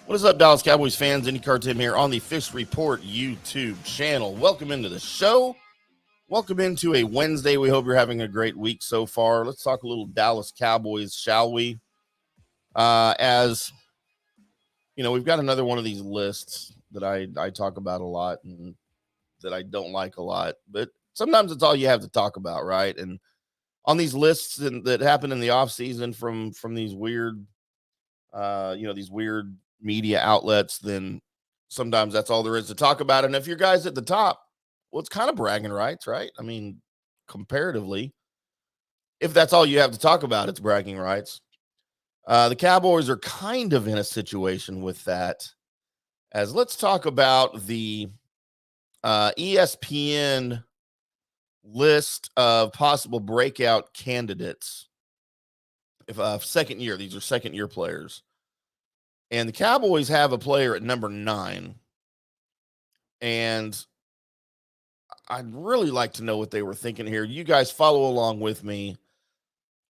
What is up, Dallas Cowboys fans? IndyCar Tim here on the Fish Report YouTube channel. Welcome into the show. Welcome into a Wednesday. We hope you're having a great week so far. Let's talk a little Dallas Cowboys, shall we? As you know, we've got another one of these lists that I talk about a lot and that I don't like a lot, but sometimes it's all you have to talk about, right? And on these lists that happen in the off season from these weird, these weird media outlets, then sometimes that's all there is to talk about. And if your guys at the top, well, it's kind of bragging rights, right? I mean, comparatively, if that's all you have to talk about, it's bragging rights. The Cowboys are kind of in a situation with that. As let's talk about the ESPN list of possible breakout candidates. If second year, these are second year players. And the Cowboys have a player at number 9. And I'd really like to know what they were thinking here. You guys follow along with me,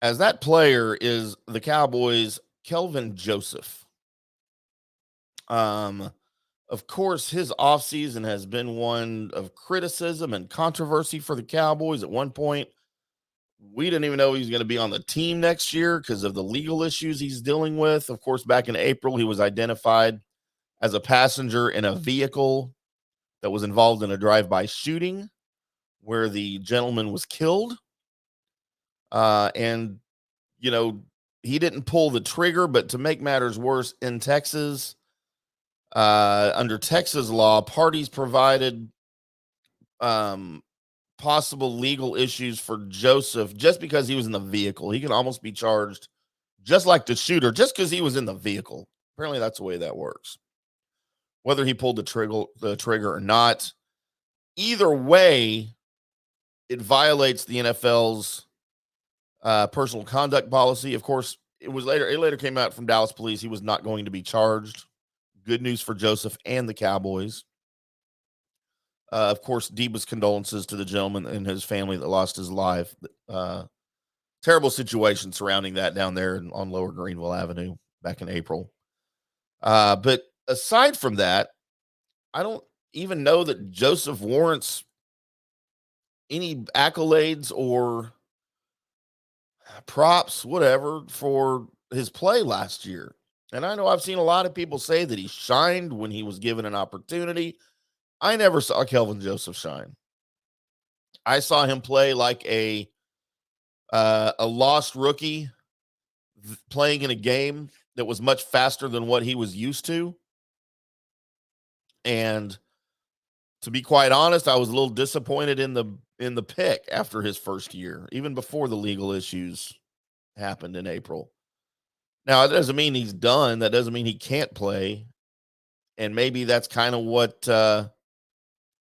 as that player is the Cowboys' Kelvin Joseph. Of course, his offseason has been one of criticism and controversy for the Cowboys. At one point, we didn't even know he was going to be on the team next year because of the legal issues he's dealing with. Of course, back in April, he was identified as a passenger in a vehicle that was involved in a drive-by shooting where the gentleman was killed. And, you know, he didn't pull the trigger, but to make matters worse, in Texas, under Texas law, parties provided possible legal issues for Joseph just because he was in the vehicle. He can almost be charged just like the shooter, just because he was in the vehicle. Apparently, that's the way that works. Whether he pulled the trigger or not, either way, it violates the NFL's personal conduct policy. Of course, it later came out from Dallas police he was not going to be charged. Good news for Joseph and the Cowboys. Of course, deepest condolences to the gentleman and his family that lost his life. Terrible situation surrounding that down there on Lower Greenville Avenue back in April. But aside from that, I don't even know that Joseph warrants any accolades or props, whatever, for his play last year. And I know I've seen a lot of people say that he shined when he was given an opportunity. I never saw Kelvin Joseph shine. I saw him play like a lost rookie playing in a game that was much faster than what he was used to. And to be quite honest, I was a little disappointed in the pick after his first year, even before the legal issues happened in April. Now, that doesn't mean he's done. That doesn't mean he can't play. And maybe that's kind of what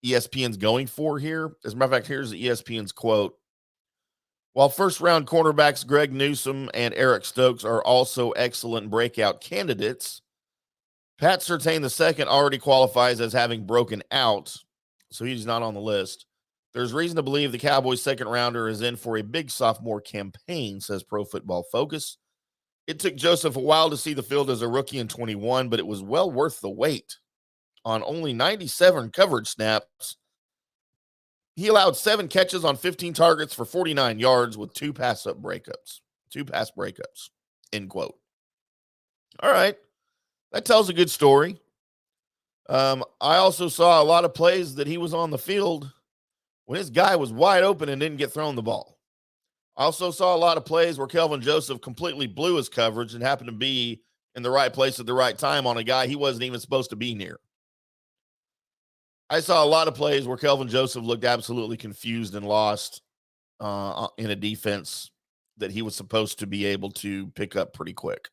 ESPN's going for here. As a matter of fact, here's the ESPN's quote. While first-round cornerbacks Greg Newsome and Eric Stokes are also excellent breakout candidates, Pat Surtain II already qualifies as having broken out, so he's not on the list. There's reason to believe the Cowboys' second-rounder is in for a big sophomore campaign, says Pro Football Focus. It took Joseph a while to see the field as a rookie in 21, but it was well worth the wait. On only 97 coverage snaps, he allowed 7 catches on 15 targets for 49 yards with 2 pass breakups, end quote. All right. That tells a good story. I also saw a lot of plays that he was on the field when his guy was wide open and didn't get thrown the ball. I also saw a lot of plays where Kelvin Joseph completely blew his coverage and happened to be in the right place at the right time on a guy he wasn't even supposed to be near. I saw a lot of plays where Kelvin Joseph looked absolutely confused and lost in a defense that he was supposed to be able to pick up pretty quick.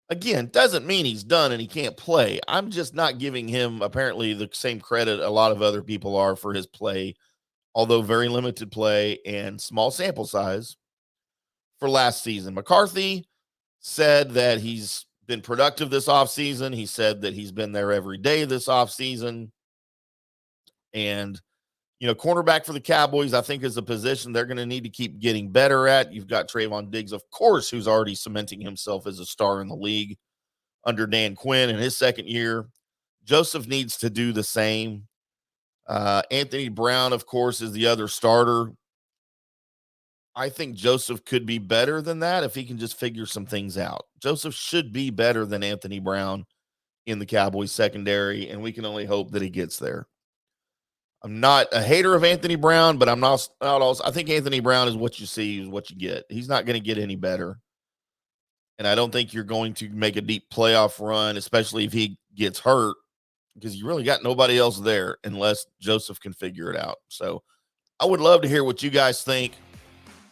Again, doesn't mean he's done and he can't play. I'm just not giving him apparently the same credit a lot of other people are for his play, although very limited play and small sample size for last season. McCarthy said that he's been productive this offseason. He said that he's been there every day this offseason. And, you know, cornerback for the Cowboys, I think, is a position they're going to need to keep getting better at. You've got Trayvon Diggs, of course, who's already cementing himself as a star in the league. under Dan Quinn in his second year. Joseph needs to do the same. Anthony Brown, of course, is the other starter. I think Joseph could be better than that if he can just figure some things out. Joseph should be better than Anthony Brown in the Cowboys secondary, and we can only hope that he gets there. I'm not a hater of Anthony Brown, but I'm not also. I think Anthony Brown is what you see, is what you get. He's not going to get any better. And I don't think you're going to make a deep playoff run, especially if he gets hurt, because you really got nobody else there unless Joseph can figure it out. So I would love to hear what you guys think.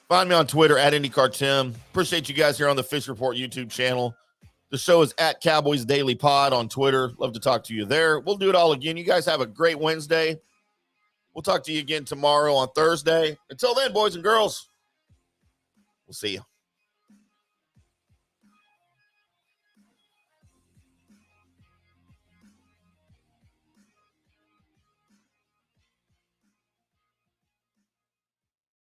Find me on Twitter at IndyCarTim. Appreciate you guys here on the Fish Report YouTube channel. The show is at Cowboys Daily Pod on Twitter. Love to talk to you there. We'll do it all again. You guys have a great Wednesday. We'll talk to you again tomorrow on Thursday. Until then, boys and girls, we'll see you.